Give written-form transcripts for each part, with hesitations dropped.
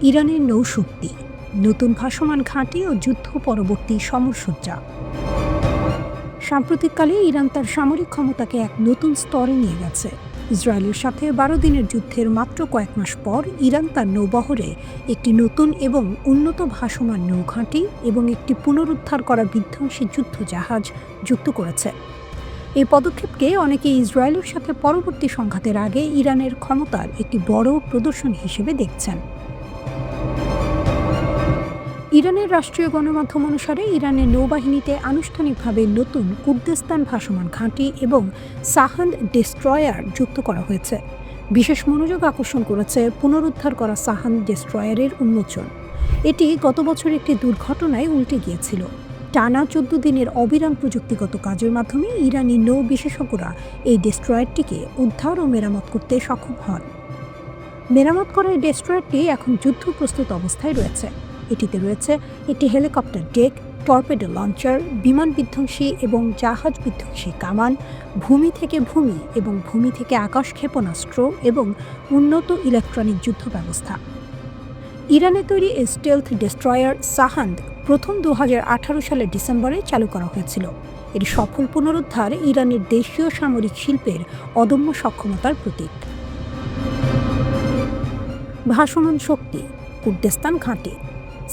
ইরানের নৌশক্তি, নতুন ভাসমান ঘাঁটি ও যুদ্ধ পরবর্তী সমরসজ্জা। সাম্প্রতিককালে ইরান তার সামরিক ক্ষমতাকে এক নতুন স্তরে নিয়ে গেছে। ইসরায়েলের সাথে 12 দিনের যুদ্ধের মাত্র কয়েক মাস পর ইরান তার নৌবহরে একটি নতুন এবং উন্নত ভাসমান নৌঘাঁটি এবং একটি পুনরুদ্ধার করা বিধ্বংসী যুদ্ধ জাহাজ যুক্ত করেছে। এই পদক্ষেপকে অনেকে ইসরায়েলের সাথে পরবর্তী সংঘাতের আগে ইরানের ক্ষমতার একটি বড় প্রদর্শন হিসেবে দেখছেন। ইরানের রাষ্ট্রীয় গণমাধ্যম অনুসারে ইরানের নৌবাহিনীতে আনুষ্ঠানিকভাবে নতুন কুর্দিস্তান ভাসমান ঘাঁটি এবং সাহান্দ ডেস্ট্রয়ার যুক্ত করা হয়েছে। বিশেষ মনোযোগ আকর্ষণ করেছে পুনরুদ্ধার করা সাহান্দ ডেস্ট্রয়ারের উন্মোচন। এটি গত বছর একটি দুর্ঘটনায় উল্টে গিয়েছিল। টানা 14 দিনের অবিরাম প্রযুক্তিগত কাজের মাধ্যমে ইরানি নৌ বিশেষজ্ঞরা এই ডেস্ট্রয়ারটিকে উদ্ধার ও মেরামত করতে সক্ষম হন। মেরামত করা এই ডেস্ট্রয়ারটি এখন যুদ্ধ প্রস্তুত অবস্থায় রয়েছে। এটিতে রয়েছে একটি হেলিকপ্টার ডেক, টর্পেডো লঞ্চার, বিমান বিধ্বংসী এবং জাহাজ বিধ্বংসী কামান, ভূমি থেকে ভূমি এবং ভূমি থেকে আকাশ ক্ষেপণাস্ত্র এবং উন্নত ইলেকট্রনিক যুদ্ধ ব্যবস্থা। ইরানে তৈরি এই স্টেলথ ডেস্ট্রয়ার সাহান্দ প্রথম 2018 সালের ডিসেম্বরে চালু করা হয়েছিল। এর সফল পুনরুদ্ধার ইরানের দেশীয় সামরিক শিল্পের অদম্য সক্ষমতার প্রতীক। ভাসমান শক্তি, কুর্দিস্তান ঘাঁটি।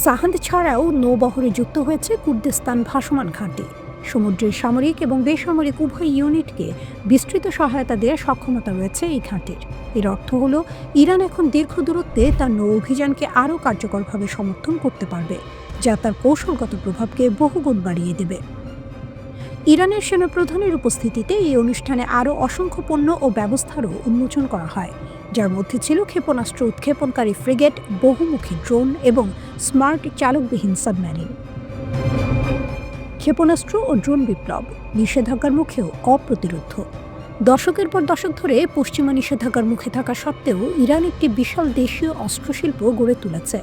সাহান্দ ছাড়াও নৌবহরে যুক্ত হয়েছে কুর্দিস্তান ভাসমান ঘাঁটি। সমুদ্রের সামরিক এবং বেসামরিক উভয় ইউনিটকে বিস্তৃত সহায়তা দেওয়ার সক্ষমতা রয়েছে এই ঘাঁটির। এর অর্থ হল ইরান এখন দীর্ঘ দূরত্বে তার নৌ অভিযানকে আরও কার্যকরভাবে সমর্থন করতে পারবে, যা তার কৌশলগত প্রভাবকে বহুগুণ বাড়িয়ে দেবে। ইরানের সেনাপ্রধানের উপস্থিতিতে এই অনুষ্ঠানে আরও অসংখ্য পণ্য ও ব্যবস্থারও উন্মোচন করা হয়, যার মধ্যে ছিল ক্ষেপণাস্ত্র উৎক্ষেপণকারী ফ্রিগেট, বহুমুখী ড্রোন এবং স্মার্ট চালকবিহীন সাবমেরিন। ক্ষেপণাস্ত্র ও ড্রোন বিপ্লব, নিষেধাজ্ঞার মুখেও অপ্রতিরোধ্য। দশকের পর দশক ধরে পশ্চিমা নিষেধাজ্ঞার মুখে থাকা সত্ত্বেও ইরান একটি বিশাল দেশীয় অস্ত্রশিল্প গড়ে তুলেছে।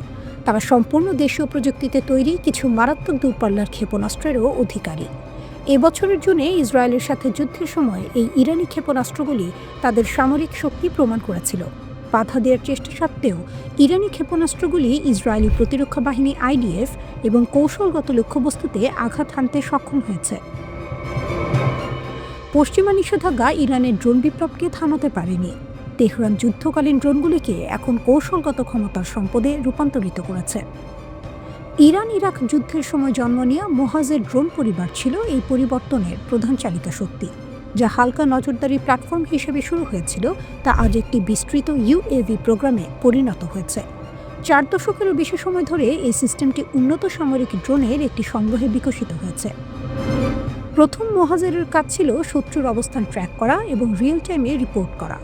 তারা সম্পূর্ণ দেশীয় প্রযুক্তিতে তৈরি কিছু মারাত্মক দূরপাল্লার ক্ষেপণাস্ত্রেরও অধিকারী। এবছরের জুনে ইসরায়েলের সাথে যুদ্ধের সময় এই ইরানি ক্ষেপণাস্ত্রগুলি তাদের সামরিক শক্তি প্রমাণ করেছিল। বাধা দেওয়ার চেষ্টা সত্ত্বেও ইরানি ক্ষেপণাস্ত্রগুলি ইসরায়েলি প্রতিরক্ষা বাহিনী IDF এবং কৌশলগত লক্ষ্যবস্তুতে আঘাত হানতে সক্ষম হয়েছে। পশ্চিমা নিষেধাজ্ঞা ইরানের ড্রোন বিপ্লবকে থামাতে পারেনি। তেহরান যুদ্ধকালীন ড্রোনগুলিকে এখন কৌশলগত ক্ষমতার সম্পদে রূপান্তরিত করেছে। ইরান ইরাক যুদ্ধের সময় জন্ম নেওয়া মোহাজের ড্রোন পরিবার ছিল এই পরিবর্তনের প্রধান চালিত শক্তি। যা হালকা নজরদারি প্ল্যাটফর্ম হিসেবে শুরু হয়েছিল, তা আজ একটি বিস্তৃত UAV প্রোগ্রামে পরিণত হয়েছে। 4 দশকেরও বেশি সময় ধরে এই সিস্টেমটি উন্নত সামরিক ড্রোনের একটি সংগ্রহে বিকশিত হয়েছে। প্রথম মোহাজেরের কাজ ছিল শত্রুর অবস্থান ট্র্যাক করা এবং রিয়েল টাইমে রিপোর্ট করা।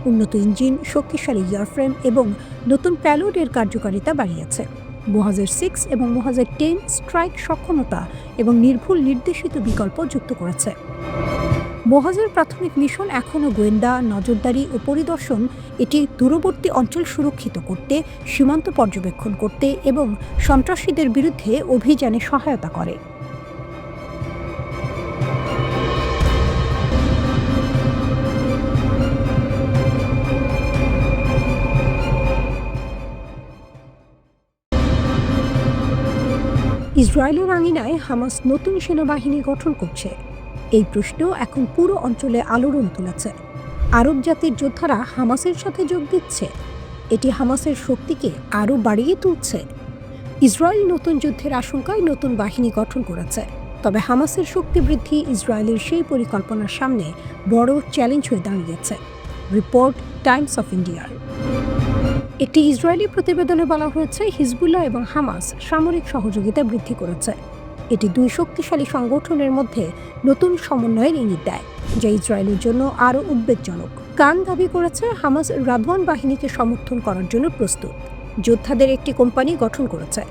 উন্নত ইঞ্জিন, শক্তিশালী এয়ারফ্রেম এবং নতুন প্যালোডের কার্যকারিতা বাড়িয়েছে। মোহাজের 6 এবং মোহাজের 10 স্ট্রাইক সক্ষমতা এবং নির্ভুল নির্দেশিত বিকল্প যুক্ত করেছে। মোহাজের প্রাথমিক মিশন এখনও গোয়েন্দা, নজরদারি ও পরিদর্শন। এটি দূরবর্তী অঞ্চল সুরক্ষিত করতে, সীমান্ত পর্যবেক্ষণ করতে এবং সন্ত্রাসীদের বিরুদ্ধে অভিযানে সহায়তা করে। ইসরায়েলের আঙিনায় হামাস নতুন সেনাবাহিনী গঠন করছে। এই প্রশ্ন এখন পুরো অঞ্চলে আলোড়ন তুলেছে। আরব জাতির যোদ্ধারা হামাসের সাথে যোগ দিচ্ছে। এটি হামাসের শক্তিকে আরও বাড়িয়ে তুলছে। ইসরায়েল নতুন যুদ্ধের আশঙ্কায় নতুন বাহিনী গঠন করেছে, তবে হামাসের শক্তি বৃদ্ধি ইসরায়েলের সেই পরিকল্পনার সামনে বড় চ্যালেঞ্জ হয়ে দাঁড়িয়েছে। রিপোর্ট টাইমস অফ ইন্ডিয়ার। একটি ইসরায়েলি প্রতিবেদনে বলা হয়েছে, হিজবুল্লাহ এবং হামাস সামরিক সহযোগিতা বৃদ্ধি করেছে। এটি দুই শক্তিশালী সংগঠনের মধ্যে নতুন সমন্বয়ের ইঙ্গিত দেয়, যা ইসরায়েলের জন্য আরও উদ্বেগজনক। কান দাবি করেছে হামাস রাদওয়ান বাহিনীকে সমর্থন করার জন্য প্রস্তুত। যোদ্ধাদের একটি কোম্পানি গঠন করেছে।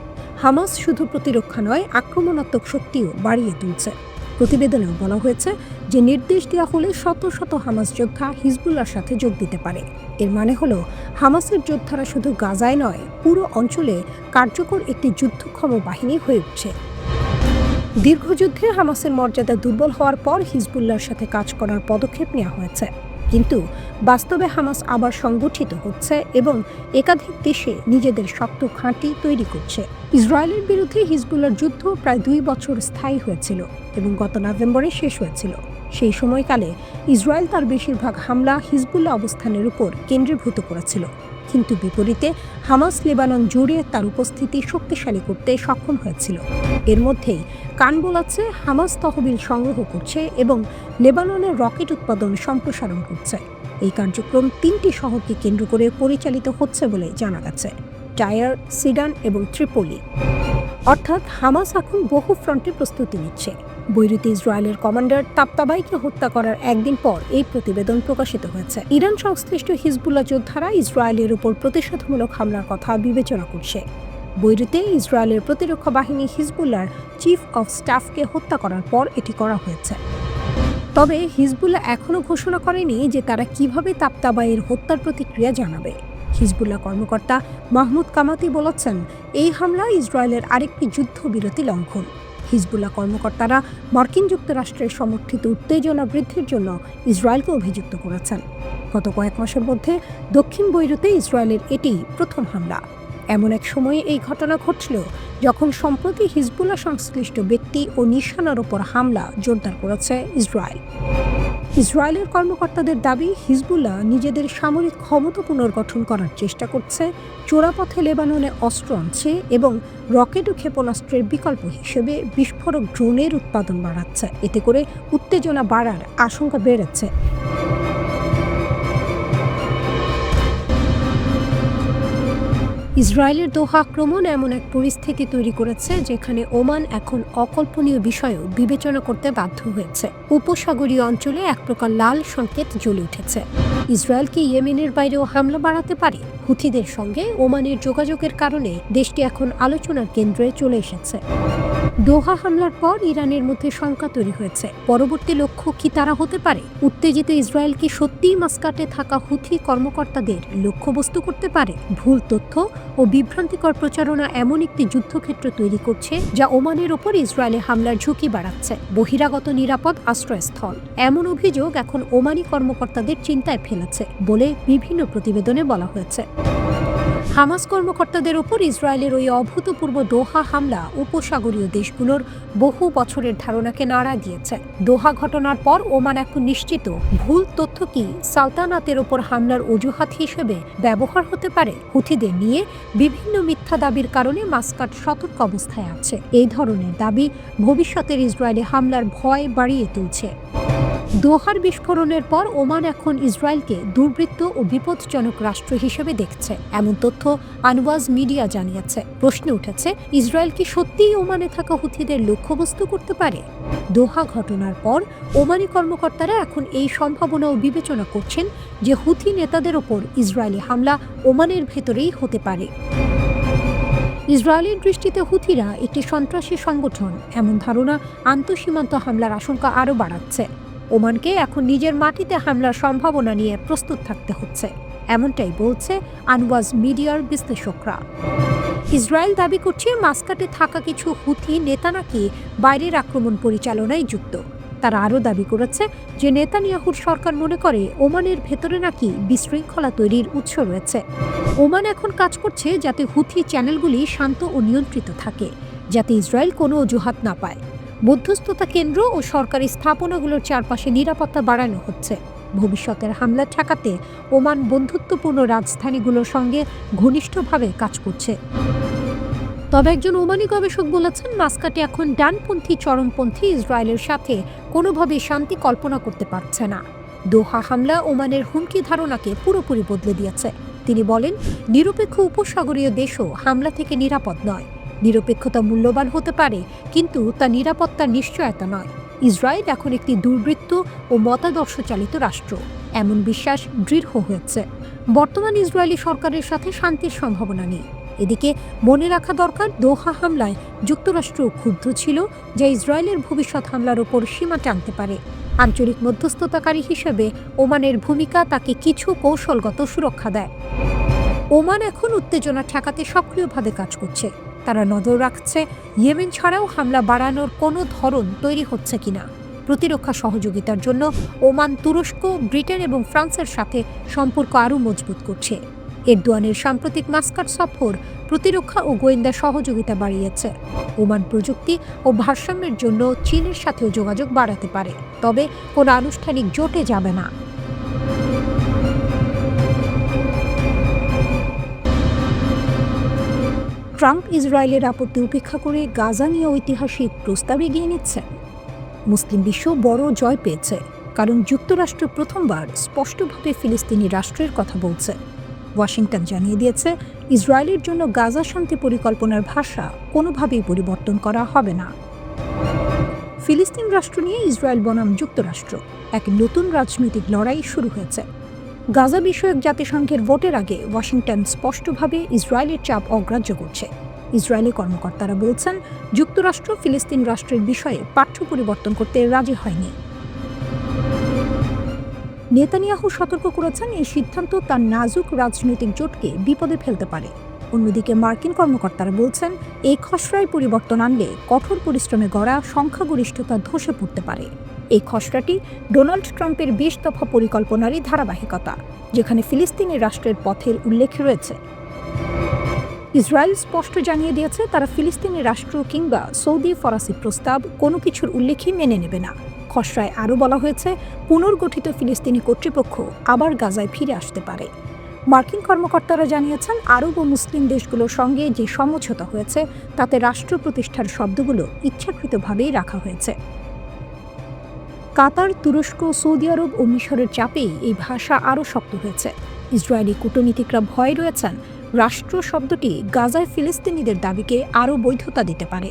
হামাস শুধু প্রতিরক্ষা নয়, আক্রমণাত্মক শক্তিও বাড়িয়ে তুলছে। প্রতিবেদনেও বলা হয়েছে যে নির্দেশ দেওয়া হলে শত শত হামাস যোদ্ধা হিজবুল্লাহর সাথে যোগ দিতে পারে। এর মানে হলো হামাসের যোদ্ধারা শুধু গাজায় নয়, পুরো অঞ্চলে কার্যকর একটি যুদ্ধক্ষম বাহিনী হয়ে উঠছে। দীর্ঘযুদ্ধে হামাসের মর্যাদা দুর্বল হওয়ার পর হিজবুল্লাহর সাথে কাজ করার পদক্ষেপ নেওয়া হয়েছে। কিন্তু বাস্তবে হামাস আবার সংগঠিত হচ্ছে এবং একাধিক দেশে নিজেদের শক্ত ঘাঁটি তৈরি করছে। ইসরায়েলের বিরুদ্ধে হিজবুল্লাহর যুদ্ধ প্রায় 2 বছর স্থায়ী হয়েছিল এবং গত নভেম্বরে শেষ হয়েছিল। সেই সময়কালে ইসরায়েল তার বেশিরভাগ হামলা হিজবুল্লাহ অবস্থানের উপর কেন্দ্রীভূত করেছিল, কিন্তু বিপরীতে হামাস লেবানন জুড়ে তার উপস্থিতি শক্তিশালী করতে সক্ষম হয়েছিল। এর মধ্যেই কান বলাচ্ছে হামাস তহবিল সংগ্রহ করছে এবং লেবাননের রকেট উৎপাদন সম্প্রসারণ করছে। এই কার্যক্রম 3টি শহরকে কেন্দ্র করে পরিচালিত হচ্ছে বলে জানা গেছে: টায়ার, সিডান এবং ত্রিপোলি। অর্থাৎ হামাস এখন বহু ফ্রন্টে প্রস্তুতি নিচ্ছে। বৈরুতে ইসরায়েলের কমান্ডার তাবতাবাইকে হত্যা করার একদিন পর এই প্রতিবেদন প্রকাশিত হয়েছে। ইরান সংশ্লিষ্ট হিজবুল্লাহ যোদ্ধারা ইসরায়েলের উপর প্রতিশোধমূলক হামলার কথা বিবেচনা করছে। বৈরুতে ইসরায়েলের প্রতিরক্ষা বাহিনী হিজবুল্লাহর চিফ অফ স্টাফকে হত্যা করার পর এটি করা হয়েছে। তবে হিজবুল্লাহ এখনও ঘোষণা করেনি যে তারা কিভাবে তাবতাবাইয়ের হত্যার প্রতিক্রিয়া জানাবে। হিজবুল্লাহ কর্মকর্তা মাহমুদ কামাতি বলেছেন, এই হামলা ইসরায়েলের আরেকটি যুদ্ধবিরতি লঙ্ঘন। হিজবুল্লাহ কর্মকর্তারা মার্কিন যুক্তরাষ্ট্রের সমর্থিত উত্তেজনা বৃদ্ধির জন্য ইসরায়েলকে অভিযুক্ত করেছেন। গত কয়েক মাসের মধ্যে দক্ষিণ বৈরুতে ইসরায়েলের এটি প্রথম হামলা। এমন এক সময়ে এই ঘটনা ঘটল যখন সম্প্রতি হিজবুল্লাহ সংশ্লিষ্ট ব্যক্তি ও নিশানার ওপর হামলা জোরদার করেছে ইসরায়েল। ইসরায়েলের কর্মকর্তাদের দাবি, হিজবুল্লাহ নিজেদের সামরিক ক্ষমতা পুনর্গঠন করার চেষ্টা করছে, চোরাপথে লেবাননে অস্ত্র আনছে এবং রকেট ও ক্ষেপণাস্ত্রের বিকল্প হিসেবে বিস্ফোরক ড্রোনের উৎপাদন বাড়াচ্ছে। এতে করে উত্তেজনা বাড়ার আশঙ্কা বেড়েছে। ইসরায়েলের দোহা আক্রমণ এমন এক পরিস্থিতি তৈরি করেছে যেখানে ওমান এখন অকল্পনীয় বিষয়ও বিবেচনা করতে বাধ্য হয়েছে। উপসাগরীয় অঞ্চলে এক প্রকার লাল সংকেত জ্বলে উঠেছে। ইসরায়েল কি ইয়েমেনের বাইরেও হামলা বাড়াতে পারে? হুথিদের সঙ্গে ওমানের যোগাযোগের কারণে দেশটি এখন আলোচনার কেন্দ্রে চলে এসেছে। দোহা হামলার পর ইরানের মধ্যে শঙ্কা তৈরি হয়েছে, পরবর্তী লক্ষ্য কি তারা হতে পারে? উত্তেজিত ইসরায়েল কি সত্যিই মাস্কাটে থাকা হুথি কর্মকর্তাদের লক্ষ্যবস্তু করতে পারে? ভুল তথ্য ও বিভ্রান্তিকর প্রচারণা এমন একটি যুদ্ধক্ষেত্র তৈরি করছে যা ওমানের ওপর ইসরায়েলে হামলার ঝুঁকি বাড়াচ্ছে। বহিরাগত নিরাপদ আশ্রয়স্থল এমন অভিযোগ এখন ওমানি কর্মকর্তাদের চিন্তায় ফেলেছে বলে বিভিন্ন প্রতিবেদনে বলা হয়েছে। হামাস কর্মকর্তাদের ওপর ইসরায়েলের ওই অভূতপূর্ব দোহা হামলা উপসাগরীয় দেশগুলোর বহু বছরের ধারণাকে নাড়া দিয়েছে। দোহা ঘটনার পর ওমান এখন নিশ্চিত ভুল তথ্য কি সালতানাতের ওপর হামলার অজুহাত হিসেবে ব্যবহার হতে পারে। হুথিদের নিয়ে বিভিন্ন মিথ্যা দাবির কারণে মাস্কাট সতর্ক অবস্থায় আছে। এই ধরনের দাবি ভবিষ্যতের ইসরায়েলে হামলার ভয় বাড়িয়ে তুলছে। দোহার বিস্ফোরণের পর ওমান এখন ইসরায়েলকে দুর্বৃত্ত ও বিপজ্জনক রাষ্ট্র হিসেবে দেখছে, এমন তথ্য আনওয়াজ মিডিয়া জানিয়েছে। প্রশ্ন উঠেছে, ইসরায়েল কি সত্যিই ওমানে থাকা হুথিদের লক্ষ্যবস্তু করতে পারে? দোহা ঘটনার পর ওমানি কর্মকর্তারা এখন এই সম্ভাবনাও বিবেচনা করছেন যে হুথি নেতাদের ওপর ইসরায়েলি হামলা ওমানের ভেতরেই হতে পারে। ইসরায়েলের দৃষ্টিতে হুথিরা একটি সন্ত্রাসী সংগঠন, এমন ধারণা আন্তঃসীমান্ত হামলার আশঙ্কা আরও বাড়াচ্ছে। ওমানকে এখন নিজের মাটিতে হামলার সম্ভাবনা নিয়ে প্রস্তুত থাকতে হচ্ছে, এমনটাই বলছে আনওয়াজ মিডিয়ার বিশ্লেষকরা। ইসরায়েল দাবি করছে মাস্কাটে থাকা কিছু হুথি নেতা নাকি বাইরের আক্রমণ পরিচালনায় যুক্ত। তারা আরও দাবি করেছে যে নেতানিয়াহুর সরকার মনে করে ওমানের ভেতরে নাকি বিশৃঙ্খলা তৈরির উৎস রয়েছে। ওমান এখন কাজ করছে যাতে হুথি চ্যানেলগুলি শান্ত ও নিয়ন্ত্রিত থাকে, যাতে ইসরায়েল কোনো অজুহাত না পায়। মধ্যস্থতা কেন্দ্র ও সরকারি স্থাপনাগুলোর চারপাশে নিরাপত্তা বাড়ানো হচ্ছে। ভবিষ্যতের হামলা ঠেকাতে ওমান বন্ধুত্বপূর্ণ রাজধানীগুলোর সঙ্গে ঘনিষ্ঠভাবে কাজ করছে। তবে একজন ওমানি গবেষক বলেছেন, মাস্কাটে এখন ডানপন্থী চরমপন্থী ইসরায়েলের সাথে কোনোভাবে শান্তি কল্পনা করতে পারছে না। দোহা হামলা ওমানের হুমকি ধারণাকে পুরোপুরি বদলে দিয়েছে। তিনি বলেন, নিরপেক্ষ উপসাগরীয় দেশও হামলা থেকে নিরাপদ নয়। নিরপেক্ষতা মূল্যবান হতে পারে, কিন্তু তা নিরাপত্তার নিশ্চয়তা নয়। ইসরায়েল এখন একটি দুর্বৃত্ত ও মতাদর্শ চালিত রাষ্ট্র, এমন বিশ্বাস দৃঢ় হয়েছে। বর্তমান ইসরায়েলি সরকারের সাথে শান্তির সম্ভাবনা নেই। এদিকে মনে রাখা দরকার, দোহা হামলায় যুক্তরাষ্ট্র ক্ষুব্ধ ছিল, যা ইসরায়েলের ভবিষ্যৎ হামলার ওপর সীমা টানতে পারে। আঞ্চলিক মধ্যস্থতাকারী হিসেবে ওমানের ভূমিকা তাকে কিছু কৌশলগত সুরক্ষা দেয়। ওমান এখন উত্তেজনা ঠেকাতে সক্রিয়ভাবে কাজ করছে। তারা নজর রাখছে ইয়েমেন ছাড়াও হামলা বাড়ানোর কোনো ধরন তৈরি হচ্ছে কিনা। প্রতিরক্ষা সহযোগিতার জন্য ওমান তুরস্ক, ব্রিটেন এবং ফ্রান্সের সাথে সম্পর্ক আরও মজবুত করছে। এরদোয়ানের সাম্প্রতিক মাস্কাট সফর প্রতিরক্ষা ও গোয়েন্দা সহযোগিতা বাড়িয়েছে। ওমান প্রযুক্তি ও ভারসাম্যের জন্য চীনের সাথেও যোগাযোগ বাড়াতে পারে, তবে কোনো আনুষ্ঠানিক জোটে যাবে না। ট্রাম্প ইসরায়েলের আপত্তি উপেক্ষা করে গাজা নিয়ে ঐতিহাসিক প্রস্তাব এগিয়ে নিচ্ছেন। মুসলিম বিশ্ব বড় জয় পেয়েছে, কারণ যুক্তরাষ্ট্র প্রথমবার স্পষ্টভাবে ফিলিস্তিনি রাষ্ট্রের কথা বলছে। ওয়াশিংটন জানিয়ে দিয়েছে, ইসরায়েলের জন্য গাজা শান্তি পরিকল্পনার ভাষা কোনোভাবেই পরিবর্তন করা হবে না। ফিলিস্তিন রাষ্ট্র নিয়ে ইসরায়েল বনাম যুক্তরাষ্ট্র এক নতুন রাজনৈতিক লড়াই শুরু হয়েছে। গাজা বিষয়ক জাতিসংঘের ভোটের আগে ওয়াশিংটন স্পষ্টভাবে ইসরায়েলের চাপ অগ্রাহ্য করছে। ইসরায়েলি কর্মকর্তারা বলছেন, যুক্তরাষ্ট্র ফিলিস্তিন রাষ্ট্রের বিষয়ে পাঠ্য পরিবর্তন করতে রাজি হয়নি। নেতানিয়াহু সতর্ক করেছেন, এই সিদ্ধান্ত তার নাজুক রাজনৈতিক জোটকে বিপদে ফেলতে পারে। অন্যদিকে মার্কিন কর্মকর্তারা বলছেন, এই খসড়ায় পরিবর্তন আনলে কঠোর পরিশ্রমে গড়া সংখ্যাগরিষ্ঠতা ধসে পড়তে পারে। এই খসড়াটি ডোনাল্ড ট্রাম্পের ২০ দফা পরিকল্পনারই ধারাবাহিকতা, যেখানে ফিলিস্তিনি রাষ্ট্রের পথের উল্লেখ রয়েছে। ইসরায়েল স্পষ্ট জানিয়ে দিয়েছে, তারা ফিলিস্তিনি রাষ্ট্র কিংবা সৌদি ফরাসি প্রস্তাব কোনো কিছুর উল্লেখই মেনে নেবে না। খসড়ায় আরও বলা হয়েছে, পুনর্গঠিত ফিলিস্তিনি কর্তৃপক্ষ আবার গাজায় ফিরে আসতে পারে। মার্কিন কর্মকর্তারা জানিয়েছেন, আরব ও মুসলিম দেশগুলোর সঙ্গে যে সমঝোতা হয়েছে তাতে রাষ্ট্র প্রতিষ্ঠার শব্দগুলো ইচ্ছাকৃতভাবেই রাখা হয়েছে। কাতার, তুরস্ক, সৌদি আরব ও মিশরের চাপেই এই ভাষা আরও শক্ত হয়েছে। ইসরায়েলি কূটনীতিকরা ভয় রয়েছেন, রাষ্ট্র শব্দটি গাজায় ফিলিস্তিনিদের দাবিকে আরও বৈধতা দিতে পারে।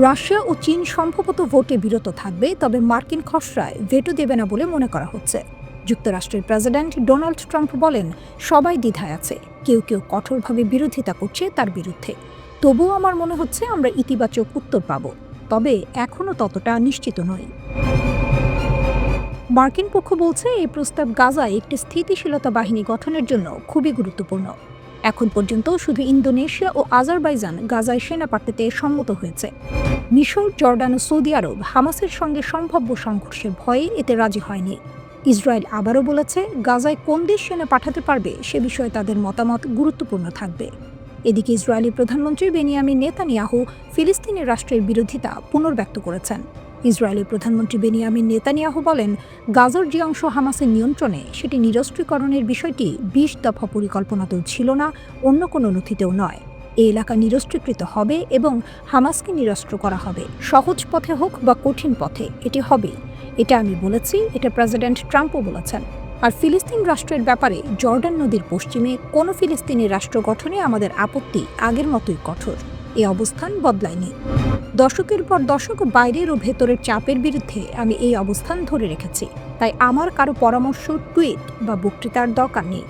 রাশিয়া ও চীন সম্ভবত ভোটে বিরত থাকবে, তবে মার্কিন খসড়ায় ভেটো দেবে না বলে মনে করা হচ্ছে। যুক্তরাষ্ট্রের প্রেসিডেন্ট ডোনাল্ড ট্রাম্প বলেন, সবাই দ্বিধায় আছে, কেউ কেউ কঠোরভাবে বিরোধিতা করছে তার বিরুদ্ধে। তবুও আমার মনে হচ্ছে আমরা ইতিবাচক উত্তর পাব, তবে এখনও ততটা নিশ্চিত নই। মার্কিন পক্ষ বলছে, এই প্রস্তাব গাজায় একটি স্থিতিশীলতা বাহিনী গঠনের জন্য খুবই গুরুত্বপূর্ণ। এখন পর্যন্ত শুধু ইন্দোনেশিয়া ও আজারবাইজান গাজায় সেনা পাঠাতে সম্মত হয়েছে। মিশর, জর্ডান ও সৌদি আরব হামাসের সঙ্গে সম্ভাব্য সংঘর্ষের ভয়ে এতে রাজি হয়নি। ইসরায়েল আবারও বলেছে, গাজায় কোন দেশ সেনা পাঠাতে পারবে সে বিষয়ে তাদের মতামত গুরুত্বপূর্ণ থাকবে। এদিকে ইসরায়েলি প্রধানমন্ত্রী বেনিয়ামিন নেতানিয়াহু ফিলিস্তিনি রাষ্ট্রের বিরোধিতা পুনর্ব্যক্ত করেছেন। ইসরায়েলি প্রধানমন্ত্রী বেনিয়ামিন নেতানিয়াহু বলেন, গাজার যে অংশ হামাসের নিয়ন্ত্রণে সেটি নিরস্ত্রীকরণের বিষয়টি ২০ দফা পরিকল্পনাতেও ছিল না, অন্য কোনো নথিতেও নয়। এই এলাকা নিরস্ত্রীকৃত হবে এবং হামাসকে নিরস্ত্র করা হবে। সহজ পথে হোক বা কঠিন পথে, এটি হবে। এটা আমি বলেছি, এটা প্রেসিডেন্ট ট্রাম্পও বলেছেন। আর ফিলিস্তিন রাষ্ট্রের ব্যাপারে জর্ডান নদীর পশ্চিমে কোনো ফিলিস্তিনি রাষ্ট্র গঠনে আমাদের আপত্তি আগের মতোই কঠোর। এই অবস্থান বদলায়নি। দশকের পর দশক বাইরের ও ভেতরের চাপের বিরুদ্ধে আমি এই অবস্থান ধরে রেখেছি, তাই আমার কারো পরামর্শ, টুইট বা বক্তৃতার দরকার নেই।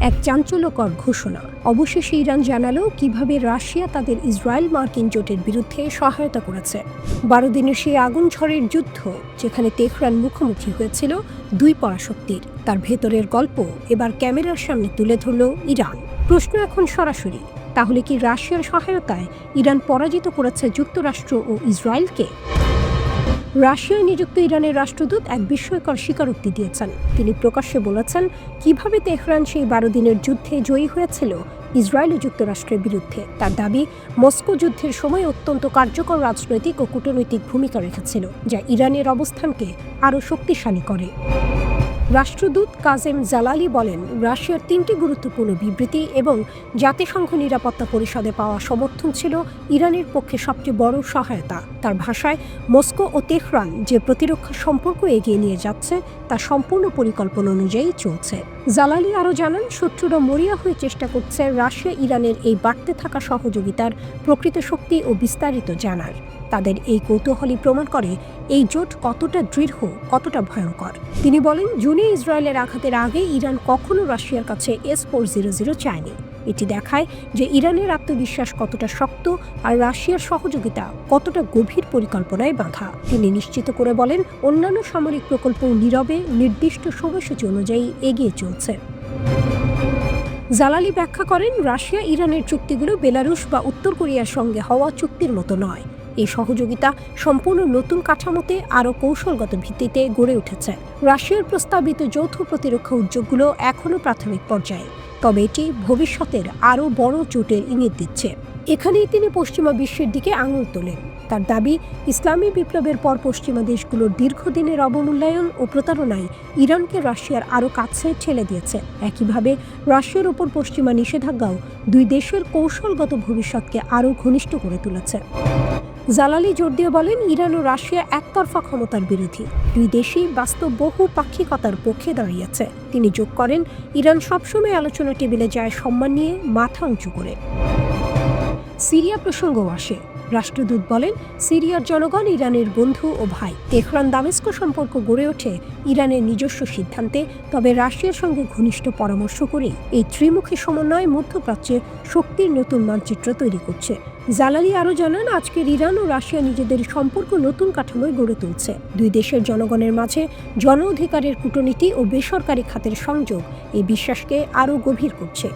এক চাঞ্চল্যকর ঘোষণা। অবশেষে ইরান জানালো কিভাবে রাশিয়া তাদের ইসরায়েল মার্কিন জোটের বিরুদ্ধে সহায়তা করেছে। 12 দিনের সেই আগুন ঝড়ের যুদ্ধ, যেখানে তেহরান মুখোমুখি হয়েছিল দুই পরাশক্তির, তার ভেতরের গল্প এবার ক্যামেরার সামনে তুলে ধরল ইরান। প্রশ্ন এখন সরাসরি, তাহলে কি রাশিয়ার সহায়তায় ইরান পরাজিত করেছে যুক্তরাষ্ট্র ও ইসরায়েলকে? রাশিয়ায় নিযুক্ত ইরানের রাষ্ট্রদূত এক বিস্ময়কর স্বীকারোক্তি দিয়েছেন। তিনি প্রকাশ্যে বলেছেন, কিভাবে তেহরান সেই 12 দিনের যুদ্ধে জয়ী হয়েছিল ইসরায়েল ও যুক্তরাষ্ট্রের বিরুদ্ধে। তার দাবি, মস্কো যুদ্ধের সময় অত্যন্ত কার্যকর রাজনৈতিক ও কূটনৈতিক ভূমিকা রেখেছিল, যা ইরানের অবস্থানকে আরও শক্তিশালী করে। রাষ্ট্রদূত কাজেম জালালি বলেন, রাশিয়ার 3টি গুরুত্বপূর্ণ বিবৃতি এবং জাতিসংঘ নিরাপত্তা পরিষদে পাওয়া সমর্থন ছিল ইরানের পক্ষে সবচেয়ে বড় সহায়তা। তার ভাষায়, মস্কো ও তেহরান যে প্রতিরক্ষা সম্পর্ক এগিয়ে নিয়ে যাচ্ছে তা সম্পূর্ণ পরিকল্পনা অনুযায়ী চলছে। জালালি আরও জানান, শত্রুরা মরিয়া হয়ে চেষ্টা করছে রাশিয়া ইরানের এই বাড়তে থাকা সহযোগিতার প্রকৃত শক্তি ও বিস্তারিত জানার। তাদের এই কৌতূহলী প্রমাণ করে এই জোট কতটা দৃঢ়, কতটা ভয়ঙ্কর। তিনি বলেন, জুনে ইসরায়েলের আঘাতের আগে ইরান কখনো রাশিয়ার কাছে S-400 চায়নি। এটি দেখায় যে ইরানের আত্মবিশ্বাস কতটা শক্ত আর রাশিয়ার সহযোগিতা কতটা গভীর পরিকল্পনায় বাঁধা। তিনি নিশ্চিত করে বলেন, অন্যান্য সামরিক প্রকল্প নীরবে নির্দিষ্ট সময়সূচি অনুযায়ী এগিয়ে চলছে। জালালি ব্যাখ্যা করেন, রাশিয়া ইরানের চুক্তিগুলো বেলারুশ বা উত্তর কোরিয়ার সঙ্গে হওয়া চুক্তির মতো নয়। এই সহযোগিতা সম্পূর্ণ নতুন কাঠামোতে আরও কৌশলগত ভিত্তিতে গড়ে উঠেছে। রাশিয়ার প্রস্তাবিত যৌথ প্রতিরক্ষা উদ্যোগগুলো এখনও প্রাথমিক পর্যায়ে, তবে এটি ভবিষ্যতের আরও বড় জোটের ইঙ্গিত দিচ্ছে। এখানেই তিনি পশ্চিমা বিশ্বের দিকে আঙুল তোলেন। তার দাবি, ইসলামী বিপ্লবের পর পশ্চিমা দেশগুলোর দীর্ঘদিনের অবমূল্যায়ন ও প্রতারণায় ইরানকে রাশিয়ার আরও কাছে ঠেলে দিয়েছে। একইভাবে রাশিয়ার ওপর পশ্চিমা নিষেধাজ্ঞাও দুই দেশের কৌশলগত ভবিষ্যৎকে আরও ঘনিষ্ঠ করে তুলেছে। জালালি জোর দিয়ে বলেন, ইরান ও রাশিয়া একতরফা ক্ষমতার বিরোধী। দুই দেশই বাস্তব বহুপাক্ষিকতার পক্ষে দাঁড়িয়েছে। তিনি যোগ করেন, ইরান সবসময় আলোচনা টেবিলে যায় সম্মান নিয়ে, মাথা উঁচু করে। সিরিয়া প্রসঙ্গও আসে। রাষ্ট্রদূত বলেন, সিরিয়ার জনগণ ইরানের বন্ধু ও ভাই। তেহরান দামেস্ক সম্পর্ক গড়ে ওঠে ইরানের নিজস্ব সিদ্ধান্তে, তবে রাশিয়ার সঙ্গে ঘনিষ্ঠ পরামর্শ করে এই ত্রিমুখী সমন্বয় মধ্যপ্রাচ্যে শক্তির নতুন মানচিত্র তৈরি করছে। জালালি আরও জানান, আজকের ইরান ও রাশিয়া নিজেদের সম্পর্ক নতুন কাঠামোয় গড়ে তুলছে। দুই দেশের জনগণের মাঝে জন অধিকারের কূটনীতি ও বেসরকারি খাতের সংযোগ এই বিশ্বাসকে আরও গভীর করছে।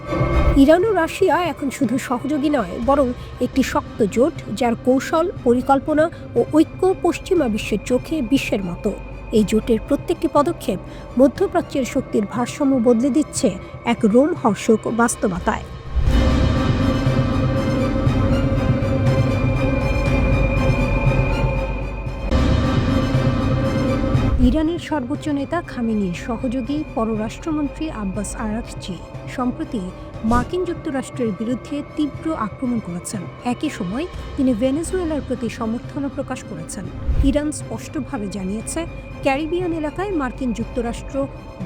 ইরান ও রাশিয়া এখন শুধু সহযোগী নয়, বরং একটি শক্ত জোট, যার কৌশল, পরিকল্পনা ও ঐক্য পশ্চিমা বিশ্বের চোখে বিশ্বের মতো। এই জোটের প্রত্যেকটি পদক্ষেপ মধ্যপ্রাচ্যের শক্তির ভারসাম্য বদলে দিচ্ছে এক রোমহর্ষক বাস্তবতায়। ইরানের সর্বোচ্চ নেতা খামেনির সহযোগী পররাষ্ট্রমন্ত্রী আব্বাস আরাগচি সম্প্রতি মার্কিন যুক্তরাষ্ট্রের বিরুদ্ধে তীব্র আক্রমণ করেছেন। একই সময় তিনি ভেনেজুয়েলার প্রতি সমর্থনও প্রকাশ করেছেন। ইরান স্পষ্টভাবে জানিয়েছে, ক্যারিবিয়ান এলাকায় মার্কিন যুক্তরাষ্ট্র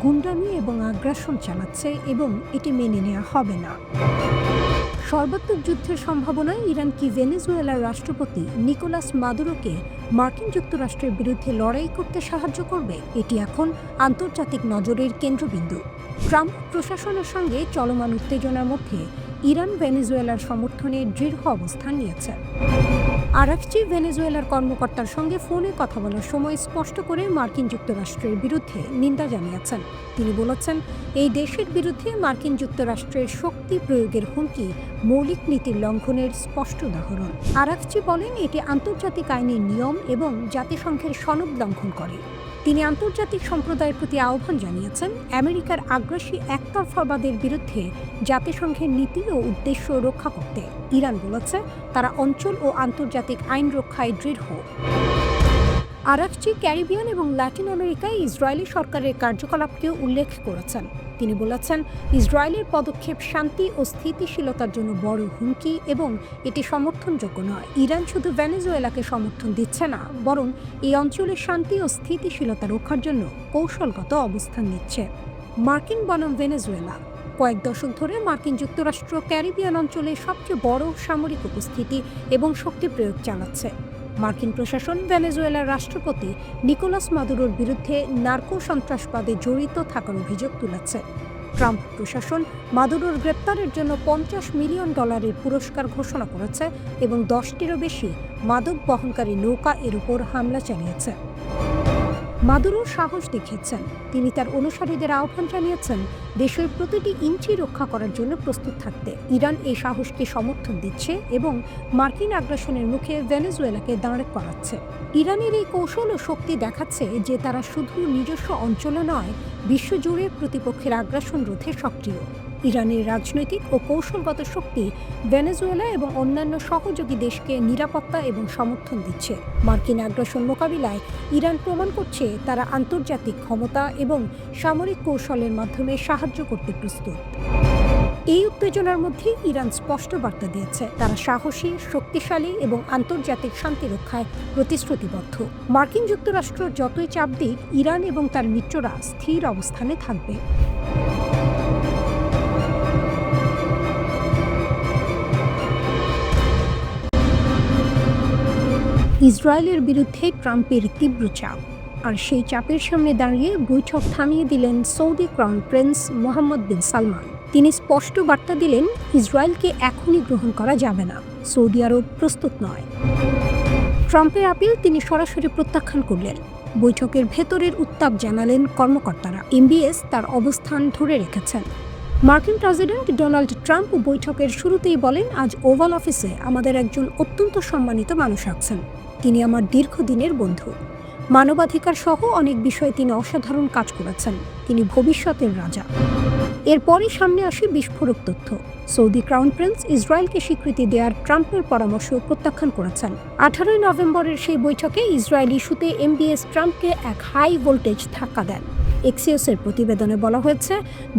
গুন্ডামি এবং আগ্রাসন চালাচ্ছে এবং এটি মেনে নেওয়া হবে না। সর্বাত্মক যুদ্ধের সম্ভাবনায় ইরান কি ভেনেজুয়েলার রাষ্ট্রপতি নিকোলাস মাদুরোকে মার্কিন যুক্তরাষ্ট্রের বিরুদ্ধে লড়াই করতে সাহায্য করবে? এটি এখন আন্তর্জাতিক নজরের কেন্দ্রবিন্দু। ট্রাম্প প্রশাসনের সঙ্গে চলমান উত্তেজনার মধ্যে ইরান ভেনেজুয়েলার সমর্থনে দৃঢ় অবস্থান নিয়েছে। আরাগচি ভেনেজুয়েলার কর্মকর্তার সঙ্গে ফোনে কথা বলার সময় স্পষ্ট করে মার্কিন যুক্তরাষ্ট্রের বিরুদ্ধে নিন্দা জানিয়েছেন। তিনি বলেছেন, এই দেশের বিরুদ্ধে মার্কিন যুক্তরাষ্ট্রের শক্তি প্রয়োগের হুমকি মৌলিক নীতির লঙ্ঘনের স্পষ্ট উদাহরণ। আরাগচি বলেন, এটি আন্তর্জাতিক আইনের নিয়ম এবং জাতিসংঘের সনদ লঙ্ঘন করে। তিনি আন্তর্জাতিক সম্প্রদায়ের প্রতি আহ্বান জানিয়েছেন, আমেরিকার আগ্রাসী একতরফাবাদের বিরুদ্ধে জাতিসংঘের নীতি ও উদ্দেশ্য রক্ষা করতে। ইরান বলেছে, তারা অঞ্চল ও আন্তর্জাতিক আইন রক্ষায় দৃঢ়। আরাগচি ক্যারিবিয়ান এবং ল্যাটিন আমেরিকায় ইসরায়েলি সরকারের কার্যকলাপকেও উল্লেখ করেছেন। তিনি বলেছেন, ইসরায়েলের পদক্ষেপ শান্তি ও স্থিতিশীলতার জন্য বড় হুমকি এবং এটি সমর্থনযোগ্য নয়। ইরান শুধু ভেনেজুয়েলাকে সমর্থন দিচ্ছে না, বরং এই অঞ্চলের শান্তি ও স্থিতিশীলতা রক্ষার জন্য কৌশলগত অবস্থান নিচ্ছে। মার্কিন বনাম ভেনেজুয়েলা। কয়েক দশক ধরে মার্কিন যুক্তরাষ্ট্র ক্যারিবিয়ান অঞ্চলে সবচেয়ে বড় সামরিক উপস্থিতি এবং শক্তি প্রয়োগ চালাচ্ছে। মার্কিন প্রশাসন ভেনেজুয়েলার রাষ্ট্রপতি নিকোলাস মাদুরোর বিরুদ্ধে নার্কো সন্ত্রাসবাদে জড়িত থাকার অভিযোগ তুলেছে। ট্রাম্প প্রশাসন মাদুরোর গ্রেপ্তারের জন্য $50 মিলিয়ন পুরস্কার ঘোষণা করেছে এবং 10টিরও বেশি মাদক বহনকারী নৌকা এর উপর হামলা চালিয়েছে। মাদুরো সাহস দেখিয়েছেন। তিনি তার অনুসারীদের আহ্বান জানিয়েছেন, দেশের প্রতিটি ইঞ্চি রক্ষা করার জন্য প্রস্তুত থাকতে। ইরান এই সাহসকে সমর্থন দিচ্ছে এবং মার্কিন আগ্রাসনের মুখে ভেনেজুয়েলাকে দাঁড় করাচ্ছে। ইরানের এই কৌশল ও শক্তি দেখাচ্ছে যে তারা শুধু নিজস্ব অঞ্চলে নয়, বিশ্বজুড়ে প্রতিপক্ষের আগ্রাসন রোধে সক্রিয়। ইরানের রাজনৈতিক ও কৌশলগত শক্তি ভেনেজুয়েলা এবং অন্যান্য সহযোগী দেশকে নিরাপত্তা এবং সমর্থন দিচ্ছে। মার্কিন আগ্রাসন মোকাবিলায় ইরান প্রমাণ করছে তারা আন্তর্জাতিক ক্ষমতা এবং সামরিক কৌশলের মাধ্যমে সাহায্য করতে প্রস্তুত। এই উত্তেজনার মধ্যে ইরান স্পষ্ট বার্তা দিয়েছে, তারা সাহসী, শক্তিশালী এবং আন্তর্জাতিক শান্তি রক্ষায় প্রতিশ্রুতিবদ্ধ। মার্কিন যুক্তরাষ্ট্র যতই চাপ দিক, ইরান এবং তার মিত্ররা স্থির অবস্থানে থাকবে। ইসরায়েলের বিরুদ্ধে ট্রাম্পের তীব্র চাপ, আর সেই চাপের সামনে দাঁড়িয়ে বৈঠক থামিয়ে দিলেন সৌদি ক্রাউন প্রিন্স মোহাম্মদ বিন সালমান। তিনি স্পষ্ট বার্তা দিলেন, ইসরায়েলকে এখনই গ্রহণ করা যাবে না, সৌদি আরব প্রস্তুত নয়। ট্রাম্পের আপিল তিনি সরাসরি প্রত্যাখ্যান করলেন। বৈঠকের ভেতরের উত্তাপ জানালেন কর্মকর্তারা। এমবিএস তার অবস্থান ধরে রেখেছেন। মার্কিন প্রেসিডেন্ট ডোনাল্ড ট্রাম্প বৈঠকের শুরুতেই বলেন, আজ ওভাল অফিসে আমাদের একজন অত্যন্ত সম্মানিত মানুষ আছেন। তিনি আমার দীর্ঘদিনের বন্ধু। মানবাধিকার সহ অনেক বিষয়ে তিনি অসাধারণ কাজ করেছেন। তিনি ভবিষ্যতের রাজা। এরপরই সামনে আসে বিস্ফোরক তথ্য। সৌদি ক্রাউন প্রিন্স ইসরায়েলকে স্বীকৃতি দেওয়ার ট্রাম্পের পরামর্শ প্রত্যাখ্যান করেছেন। 18 নভেম্বরের সেই বৈঠকে ইসরায়েল ইস্যুতে এমবিএস ট্রাম্পকে এক হাই ভোল্টেজ ধাক্কা দেন। এক্সিওসের প্রতিবেদনে বলা হয়েছে,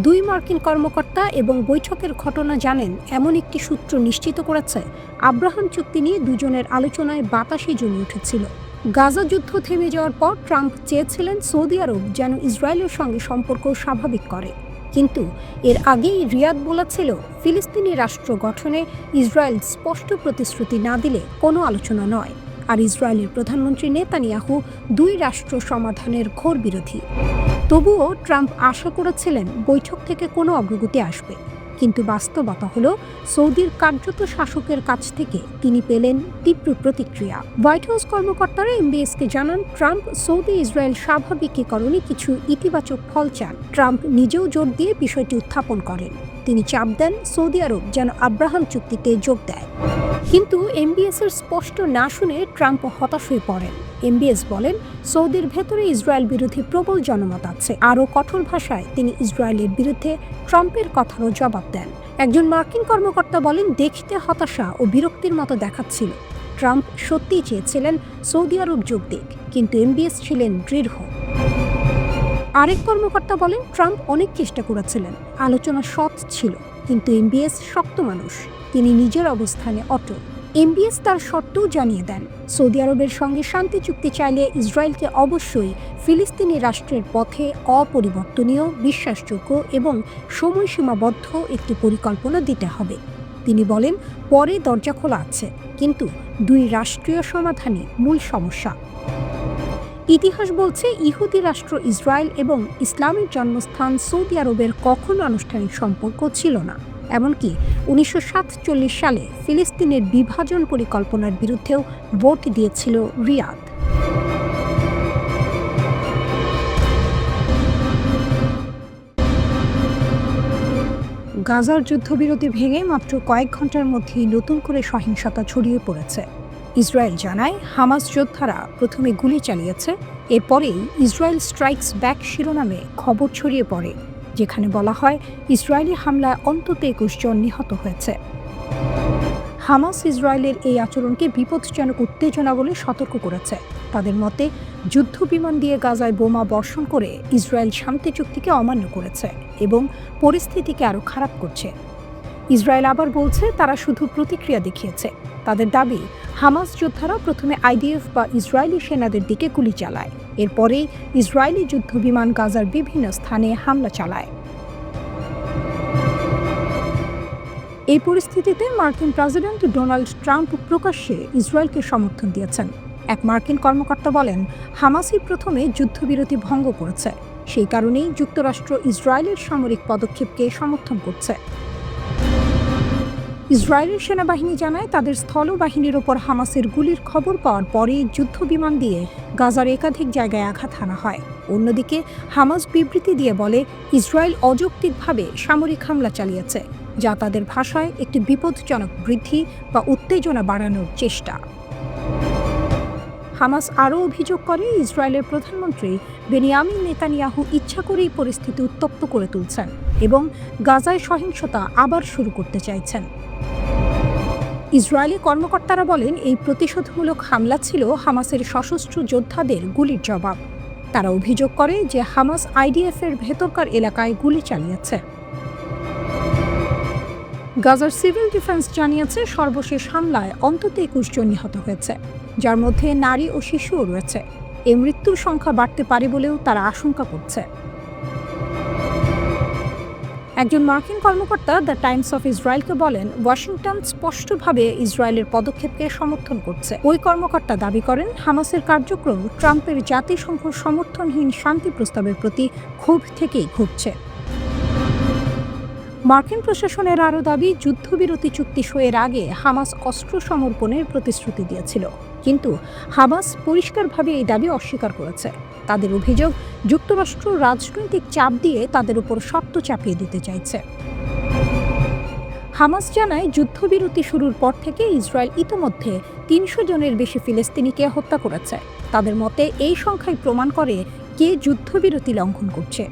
2 মার্কিন কর্মকর্তা এবং বৈঠকের ঘটনা জানেন এমন একটি সূত্র নিশ্চিত করেছে আব্রাহাম চুক্তি নিয়ে দুজনের আলোচনায় বাতাসে জমে উঠেছিল। গাজা যুদ্ধ থেমে যাওয়ার পর ট্রাম্প চেয়েছিলেন সৌদি আরব যেন ইসরায়েলের সঙ্গে সম্পর্ক স্বাভাবিক করে, কিন্তু এর আগেই রিয়াদ বলেছিল ফিলিস্তিনি রাষ্ট্র গঠনে ইসরায়েল স্পষ্ট প্রতিশ্রুতি না দিলে কোনো আলোচনা নয়। আর ইসরায়েলের প্রধানমন্ত্রী নেতানিয়াহু 2 রাষ্ট্র সমাধানের ঘোর বিরোধী। তবুও ট্রাম্প আশা করেছিলেন বৈঠক থেকে কোনো অগ্রগতি আসবে, কিন্তু বাস্তবতা হলো সৌদির কার্যত শাসকের কাছ থেকে তিনি পেলেন তীব্র প্রতিক্রিয়া। হোয়াইট হাউস কর্মকর্তারা এমবিএসকে জানান, ট্রাম্প সৌদি ইসরায়েল স্বাভাবিকীকরণে কিছু ইতিবাচক ফল চান। ট্রাম্প নিজেও জোর দিয়ে বিষয়টি উত্থাপন করেন। তিনি চাপ দেন সৌদি আরব যেন আব্রাহাম চুক্তিতে যোগ দেয়। কিন্তু এমবিএসের স্পষ্ট না শুনে ট্রাম্প হতাশ হয়ে পড়েন। এমবিএস বলেন, সৌদির ভেতরে ইসরায়েল বিরোধী প্রবল জনমত আছে। আরও কঠোর ভাষায় তিনি ইসরায়েলের বিরুদ্ধে ট্রাম্পের কথারও জবাব দেন। একজন মার্কিন কর্মকর্তা বলেন, দেখতে হতাশা ও বিরক্তির মতো দেখাচ্ছিল। ট্রাম্প সত্যিই চেয়েছিলেন সৌদি আরব যোগ দিক, কিন্তু এমবিএস ছিলেন দৃঢ়। আরেক কর্মকর্তা বলেন, ট্রাম্প অনেক চেষ্টা করেছিলেন, আলোচনা সৎ ছিল, কিন্তু এমবিএস শক্ত মানুষ, তিনি নিজের অবস্থানে অটল। এমবিএস তার শর্তও জানিয়ে দেন, সৌদি আরবের সঙ্গে শান্তি চুক্তি চাইলে ইসরায়েলকে অবশ্যই ফিলিস্তিনি রাষ্ট্রের পথে অপরিবর্তনীয়, বিশ্বাসযোগ্য এবং সময়সীমাবদ্ধ একটি পরিকল্পনা দিতে হবে। তিনি বলেন, পরে দরজা খোলা আছে, কিন্তু 2 রাষ্ট্রীয় সমাধানই মূল সমস্যা। ইতিহাস বলছে, ইহুদি রাষ্ট্র ইসরায়েল এবং ইসলামের জন্মস্থান সৌদি আরবের কখনো আনুষ্ঠানিক সম্পর্ক ছিল না। এমনকি 1947 সালে ফিলিস্তিনের বিভাজন পরিকল্পনার বিরুদ্ধেও ভোট দিয়েছিল রিয়াদ। গাজার যুদ্ধবিরতি ভেঙে মাত্র কয়েক ঘন্টার মধ্যেই নতুন করে সহিংসতা ছড়িয়ে পড়েছে। ইসরায়েল জানায়, হামাস যোদ্ধারা প্রথমে গুলি চালিয়েছে, এরপরেই ইসরায়েল স্ট্রাইকস ব্যাক শিরোনামে খবর ছড়িয়ে পড়ে, যেখানে বলা হয় ইসরায়েলি হামলায় অন্তত 21 জন নিহত হয়েছে। হামাস ইসরায়েলের এই আচরণকে বিপজ্জনক উত্তেজনা বলে সতর্ক করেছে। তাদের মতে, যুদ্ধ বিমান দিয়ে গাজায় বোমা বর্ষণ করে ইসরায়েল শান্তি চুক্তিকে অমান্য করেছে এবং পরিস্থিতিকে আরও খারাপ করছে। ইসরায়েল আবার বলছে, তারা শুধু প্রতিক্রিয়া দেখিয়েছে। তাদের দাবি, হামাস যোদ্ধারা প্রথমে আইডিএফ বা ইসরায়েলি সেনাদের দিকে গুলি চালায়, এরপরেই ইসরায়েলি যুদ্ধ বিমান গাজার বিভিন্ন স্থানে হামলা চালায়। এই পরিস্থিতিতে মার্কিন প্রেসিডেন্ট ডোনাল্ড ট্রাম্প প্রকাশ্যে ইসরায়েলকে সমর্থন দিয়েছেন। এক মার্কিন কর্মকর্তা বলেন, হামাসই প্রথমে যুদ্ধবিরতি ভঙ্গ করেছে, সেই কারণেই যুক্তরাষ্ট্র ইসরায়েলের সামরিক পদক্ষেপকে সমর্থন করছে। ইসরায়েলের সেনাবাহিনী জানায়, তাদের স্থলবাহিনীর ওপর হামাসের গুলির খবর পাওয়ার পরেই যুদ্ধ বিমান দিয়ে গাজার একাধিক জায়গায় আঘাত হানা হয়। অন্যদিকে হামাস বিবৃতি দিয়ে বলে, ইসরায়েল অযৌক্তিকভাবে সামরিক হামলা চালিয়েছে, যা তাদের ভাষায় একটি বিপজ্জনক বৃদ্ধি বা উত্তেজনা বাড়ানোর চেষ্টা। হামাস আরও অভিযোগ করে, ইসরায়েলের প্রধানমন্ত্রী বেনিয়ামিন নেতানিয়াহু ইচ্ছা করেই পরিস্থিতি উত্তপ্ত করে তুলছেন এবং গাজায় সহিংসতা আবার শুরু করতে চাইছেন। ইসরায়েলি কর্মকর্তারা বলেন, এই প্রতিশোধমূলক হামলা ছিল হামাসের সশস্ত্র যোদ্ধাদের গুলির জবাব। তারা অভিযোগ করে যে হামাস আইডিএফের ভেতরকার এলাকায় গুলি চালিয়েছে। গাজার সিভিল ডিফেন্স জানিয়েছে, সর্বশেষ হামলায় অন্তত 21 জন নিহত হয়েছে, যার মধ্যে নারী ও শিশুও রয়েছে। এই মৃত্যুর সংখ্যা বাড়তে পারে বলেও তারা আশঙ্কা করছে। একজন মার্কিন কর্মকর্তা দ্য টাইমস অফ ইসরায়েলকে বলেন, ওয়াশিংটন স্পষ্টভাবে ইসরায়েলের পদক্ষেপকে সমর্থন করছে। ওই কর্মকর্তা দাবি করেন, হামাসের কার্যক্রম ট্রাম্পের জাতিসংঘ সমর্থনহীন শান্তি প্রস্তাবের প্রতি ক্ষোভ থেকেই ঘটছে। মার্কিন প্রশাসনের আরও দাবি, যুদ্ধবিরতি চুক্তি সইয়ের আগে হামাস অস্ত্র সমর্পণের প্রতিশ্রুতি দিয়েছিল, কিন্তু হামাস পরিষ্কারভাবে এই দাবি অস্বীকার করেছে। তাদের অভিযোগ, যুক্তরাষ্ট্র রাজনৈতিক চাপ দিয়ে তাদের উপর শর্ত চাপিয়ে দিতে চাইছে। হামাস জানায় যুদ্ধবিরতি শুরুর পর থেকে ইসরায়েল ইতোমধ্যে ৩০০ জনের বেশি ফিলিস্তিনিকে হত্যা করেছে। তাদের মতে এই সংখ্যাই প্রমাণ করে কে যুদ্ধবিরতি লঙ্ঘন করছে।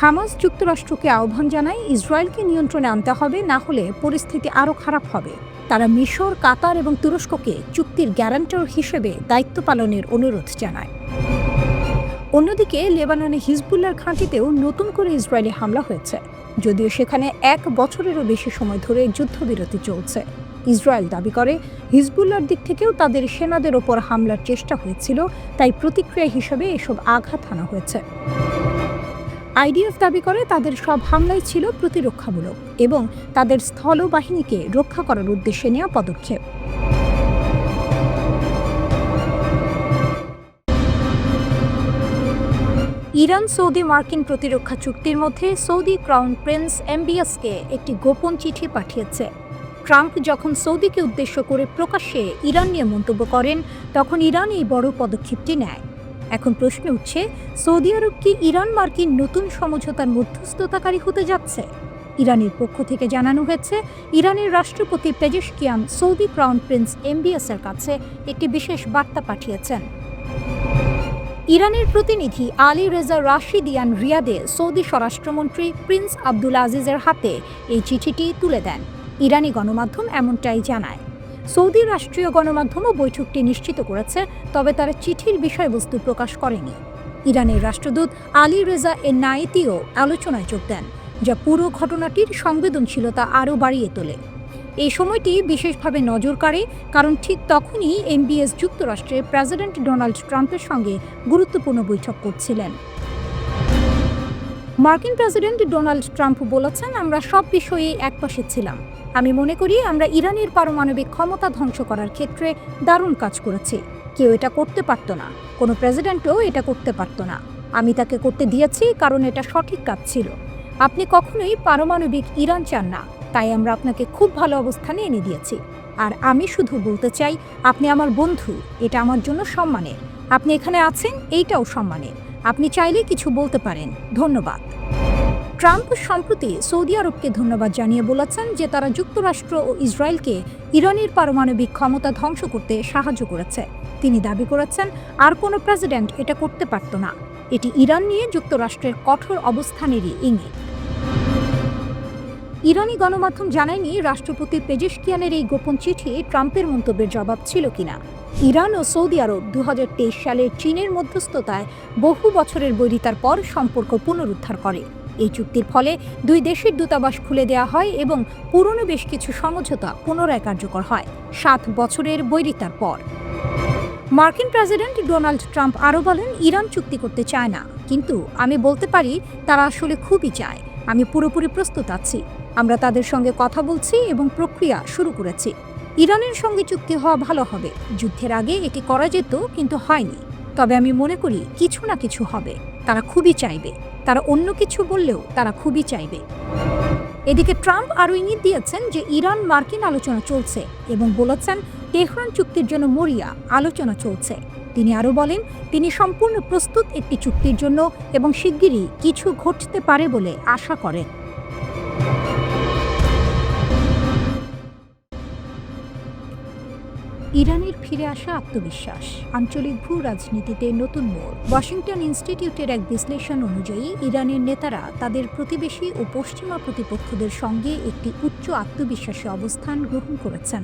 হামাস যুক্তরাষ্ট্রকে আহ্বান জানায় ইসরায়েলকে নিয়ন্ত্রণে আনতে হবে, না হলে পরিস্থিতি আরও খারাপ হবে। তারা মিশর, কাতার এবং তুরস্ককে চুক্তির গ্যারান্টর হিসেবে দায়িত্ব পালনের অনুরোধ জানায়। অন্যদিকে লেবাননে হিজবুল্লাহর ঘাঁটিতেও নতুন করে ইসরায়েলি হামলা হয়েছে, যদিও সেখানে ১ বছরেরও বেশি সময় ধরে যুদ্ধবিরতি চলছে। ইসরায়েল দাবি করে হিজবুল্লাহর দিক থেকেও তাদের সেনাদের ওপর হামলার চেষ্টা হয়েছিল, তাই প্রতিক্রিয়া হিসেবে এসব আঘাত হানা হয়েছে। আইডিএফ দাবি করে তাদের সব হামলাই ছিল প্রতিরক্ষামূলক এবং তাদের স্থলবাহিনীকে রক্ষা করার উদ্দেশ্যে নেওয়া পদক্ষেপ। ইরান সৌদি মার্কিন প্রতিরক্ষা চুক্তির মধ্যে সৌদি ক্রাউন প্রিন্স এমবিএসকে একটি গোপন চিঠি পাঠিয়েছে। ট্রাম্প যখন সৌদিকে উদ্দেশ্য করে প্রকাশ্যে ইরান নিয়ে মন্তব্য করেন, তখন ইরান এই বড় পদক্ষেপটি নেয়। এখন প্রশ্ন উঠছে, সৌদি আরব কি ইরান মার্কিন নতুন সমঝোতার মধ্যস্থতাকারী হতে যাচ্ছে? ইরানের পক্ষ থেকে জানানো হয়েছে, ইরানের রাষ্ট্রপতি পেজেশকিয়ান সৌদি ক্রাউন প্রিন্স এমবিএসের কাছে একটি বিশেষ বার্তা পাঠিয়েছেন। ইরানের প্রতিনিধি আলী রেজা রাশিদিয়ান রিয়াদে সৌদি স্বরাষ্ট্রমন্ত্রী প্রিন্স আব্দুল আজিজের হাতে এই চিঠিটি তুলে দেন। ইরানি গণমাধ্যম এমনটাই জানায়। সৌদি রাষ্ট্রীয় গণমাধ্যমও বৈঠকটি নিশ্চিত করেছে, তবে তারা চিঠির বিষয়বস্তু প্রকাশ করেনি। ইরানের রাষ্ট্রদূত আলী রেজা নাইতিও আলোচনায় যোগ দেন, যা পুরো ঘটনাটির সংবেদনশীলতা আরও বাড়িয়ে তোলে। এই সময়টি বিশেষভাবে নজর কাড়ে, কারণ ঠিক তখনই এমবিএস যুক্তরাষ্ট্রের প্রেসিডেন্ট ডোনাল্ড ট্রাম্পের সঙ্গে গুরুত্বপূর্ণ বৈঠক করছিলেন। মার্কিন প্রেসিডেন্ট ডোনাল্ড ট্রাম্প বলেছেন, আমরা সব বিষয়ে একপাশে ছিলাম। আমি মনে করি আমরা ইরানের পারমাণবিক ক্ষমতা ধ্বংস করার ক্ষেত্রে দারুণ কাজ করেছি। কেউ এটা করতে পারত না, কোনো প্রেসিডেন্টও এটা করতে পারত না। আমি তাকে করতে দিয়েছি কারণ এটা সঠিক কাজ ছিল। আপনি কখনোই পারমাণবিক ইরান চান না, তাই আমরা আপনাকে খুব ভালো অবস্থানে এনে দিয়েছি। আর আমি শুধু বলতে চাই, আপনি আমার বন্ধু, এটা আমার জন্য সম্মানের। আপনি এখানে আছেন, এইটাও সম্মানের। আপনি চাইলে কিছু বলতে পারেন। ধন্যবাদ। ট্রাম্প সম্প্রতি সৌদি আরবকে ধন্যবাদ জানিয়ে বলেছেন যে তারা যুক্তরাষ্ট্র ও ইসরায়েলকে ইরানের পারমাণবিক ক্ষমতা ধ্বংস করতে সাহায্য করেছে। তিনি দাবি করেছেন, আর কোনো প্রেসিডেন্ট এটা করতে পারত না। এটি ইরান নিয়ে যুক্তরাষ্ট্রের কঠোর অবস্থানেরই ইঙ্গিত। ইরানি গণমাধ্যম জানায়নি রাষ্ট্রপতি পেজেশকিয়ানের এই গোপন চিঠি ট্রাম্পের মন্তব্যের জবাব ছিল কিনা। ইরান ও সৌদি আরব ২০২৩ সালে চীনের মধ্যস্থতায় বহু বছরের বৈরিতার পর সম্পর্ক পুনরুদ্ধার করে। এই চুক্তির ফলে দুই দেশের দূতাবাস খুলে দেওয়া হয় এবং পুরনো বেশ কিছু সমঝোতা পুনরায় কার্যকর হয় ৭ বছরের বৈরিতার পর। মার্কিন প্রেসিডেন্ট ডোনাল্ড ট্রাম্প আরও বলেন, ইরান চুক্তি করতে চায় না, কিন্তু আমি বলতে পারি তারা আসলে খুবই চায়। আমি পুরোপুরি প্রস্তুত আছি। আমরা তাদের সঙ্গে কথা বলছি এবং প্রক্রিয়া শুরু করেছি। ইরানের সঙ্গে চুক্তি হওয়া ভালো হবে। যুদ্ধের আগে এটি করা যেত, কিন্তু হয়নি। তবে আমি মনে করি কিছু না কিছু হবে। তারা খুবই চাইবে। তারা অন্য কিছু বললেও তারা খুবই চাইবে। এদিকে ট্রাম্প আরও ইঙ্গিত দিয়েছেন যে ইরান মার্কিন আলোচনা চলছে এবং বলেছেন তেহরান চুক্তির জন্য মরিয়া আলোচনা চলছে। তিনি আরও বলেন, তিনি সম্পূর্ণ প্রস্তুত একটি চুক্তির জন্য এবং শিগগিরই কিছু ঘটতে পারে বলে আশা করেন। ইরানের ফিরে আসা আত্মবিশ্বাস, আঞ্চলিক ভূ রাজনীতিতে নতুন মোড়। ওয়াশিংটন ইনস্টিটিউটের এক বিশ্লেষণ অনুযায়ী ইরানের নেতারা তাদের প্রতিবেশী ও পশ্চিমা প্রতিপক্ষদের সঙ্গে একটি উচ্চ আত্মবিশ্বাসী অবস্থান গ্রহণ করেছেন।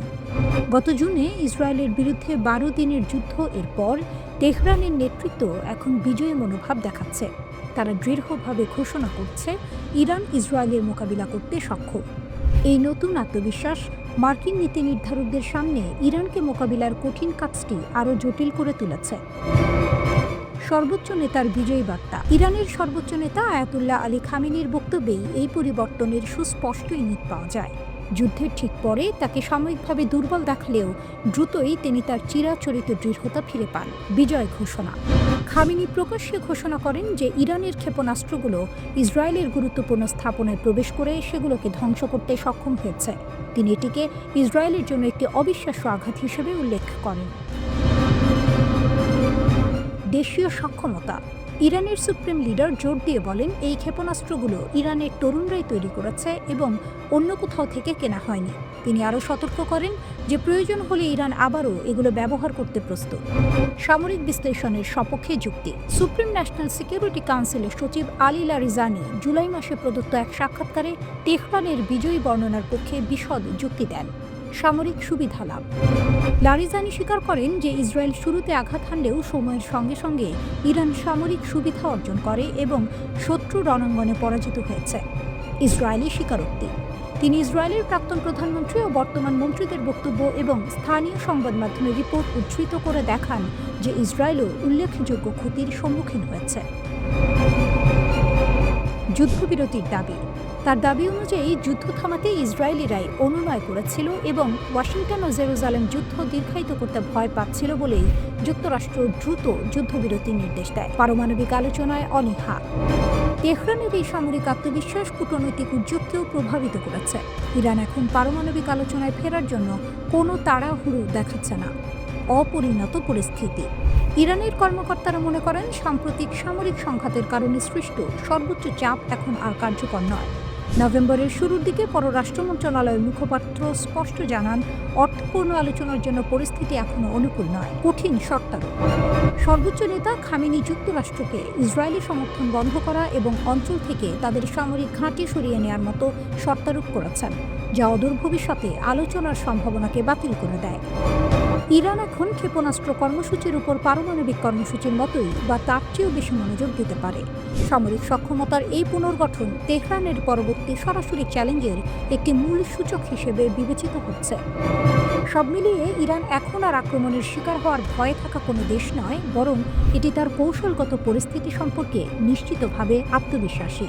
গত জুনে ইসরায়েলের বিরুদ্ধে ১২ দিনের যুদ্ধ এর পর তেহরানের নেতৃত্ব এখন বিজয়ী মনোভাব দেখাচ্ছে। তারা দৃঢ়ভাবে ঘোষণা করছে ইরান ইসরায়েলের মোকাবিলা করতে সক্ষম। এই নতুন আত্মবিশ্বাস মার্কিন নীতি নির্ধারকদের সামনে ইরানকে মোকাবিলার কঠিন কাজটি আরও জটিল করে তুলেছে। সর্বোচ্চ নেতার বিজয়ী বার্তা। ইরানের সর্বোচ্চ নেতা আয়াতুল্লাহ আলী খামেনির বক্তব্যেই এই পরিবর্তনের সুস্পষ্ট ইঙ্গিত পাওয়া যায়। যুদ্ধের ঠিক পরে তাকে সাময়িকভাবে দুর্বল দেখালেও দ্রুতই তিনি তার চিরাচরিত দৃঢ়তা ফিরে পান। বিজয় ঘোষণা। খামেনি প্রকাশ্যে ঘোষণা করেন যে ইরানের ক্ষেপণাস্ত্রগুলো ইসরায়েলের গুরুত্বপূর্ণ স্থাপনায় প্রবেশ করে সেগুলোকে ধ্বংস করতে সক্ষম হয়েছে। তিনি এটিকে ইসরায়েলের জন্য একটি অবিশ্বাস্য আঘাত হিসেবে উল্লেখ করেন। দেশীয় সক্ষমতা। ইরানের সুপ্রিম লিডার জোর দিয়ে বলেন, এই ক্ষেপণাস্ত্রগুলো ইরানের তরুণরাই তৈরি করেছে এবং অন্য কোথাও থেকে কেনা হয়নি। তিনি আরও সতর্ক করেন যে প্রয়োজন হলে ইরান আবারও এগুলো ব্যবহার করতে প্রস্তুত। সামরিক বিশ্লেষণের সপক্ষে যুক্তি। সুপ্রিম ন্যাশনাল সিকিউরিটি কাউন্সিলের সচিব আলী লারিজানি জুলাই মাসে প্রদত্ত এক সাক্ষাৎকারে তেহরানের বিজয়ী বর্ণনার পক্ষে বিশদ যুক্তি দেন। সামরিক সুবিধা লাভ। লারিজানি স্বীকার করেন যে ইসরায়েল শুরুতে আঘাত হানলেও সময়ের সঙ্গে সঙ্গে ইরান সামরিক সুবিধা অর্জন করে এবং শত্রু রণাঙ্গনে পরাজিত হয়েছে। ইসরায়েলি স্বীকারোক্তি। তিনি ইসরায়েলের প্রাক্তন প্রধানমন্ত্রী ও বর্তমান মন্ত্রীদের বক্তব্য এবং স্থানীয় সংবাদ মাধ্যমের রিপোর্ট উদ্ধৃত করে দেখান যে ইসরায়েলও উল্লেখযোগ্য ক্ষতির সম্মুখীন হয়েছে। যুদ্ধবিরতির দাবি। তার দাবি অনুযায়ী যুদ্ধ থামাতে ইসরায়েলিরাই অনুনয় করেছিল এবং ওয়াশিংটন ও জেরুজালেম যুদ্ধ দীর্ঘায়িত করতে ভয় পাচ্ছিল বলেই যুক্তরাষ্ট্র দ্রুত যুদ্ধবিরতির নির্দেশ দেয়। পারমাণবিক আলোচনায় অনীহা। তেহরানের এই সামরিক আত্মবিশ্বাস কূটনৈতিক উদ্যোগকেও প্রভাবিত করেছে। ইরান এখন পারমাণবিক আলোচনায় ফেরার জন্য কোনো তাড়াহুড়ো দেখাচ্ছে না। অপরিণত পরিস্থিতি। ইরানের কর্মকর্তারা মনে করেন সাম্প্রতিক সামরিক সংঘাতের কারণে সৃষ্ট সর্বোচ্চ চাপ এখন আর কার্যকর নয়। নভেম্বরের শুরুর দিকে পররাষ্ট্র মন্ত্রণালয়ের মুখপাত্র স্পষ্ট জানান, অর্থপূর্ণ আলোচনার জন্য পরিস্থিতি এখনো অনুকূল নয়, কঠিন শর্তারোপ। সর্বোচ্চ নেতা খামেনি যুক্তরাষ্ট্রকে ইসরায়েলি সমর্থন বন্ধ করা এবং অঞ্চল থেকে তাদের সামরিক ঘাঁটি সরিয়ে নেওয়ার মতো শর্তারোপ করেছেন, যা অদূর ভবিষ্যতে আলোচনার সম্ভাবনাকে বাতিল করে দেয়। ইরান এখন ক্ষেপণাস্ত্র কর্মসূচির উপর পারমাণবিক কর্মসূচির মতোই বা তার চেয়েও বেশি মনোযোগ দিতে পারে। সামরিক সক্ষমতার এই পুনর্গঠন তেহরানের পরবর্তী সরাসরি চ্যালেঞ্জের একটি মূল সূচক হিসেবে বিবেচিত হচ্ছে। সব মিলিয়ে ইরান এখন আর আক্রমণের শিকার হওয়ার ভয়ে থাকা কোনো দেশ নয়, বরং এটি তার কৌশলগত পরিস্থিতি সম্পর্কে নিশ্চিতভাবে আত্মবিশ্বাসী।